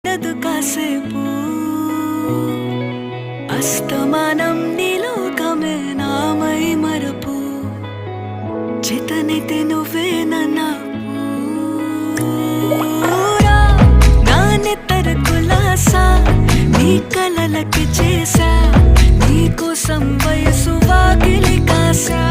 ఉండదు కాసేపు అస్తమానం నీలోకమే నామై మరపు చేతనైతే నువ్వే నా నెత్తర కులాసా నీ కలలకి చేసా నీ కోసం వయసు వాకిలి కాసా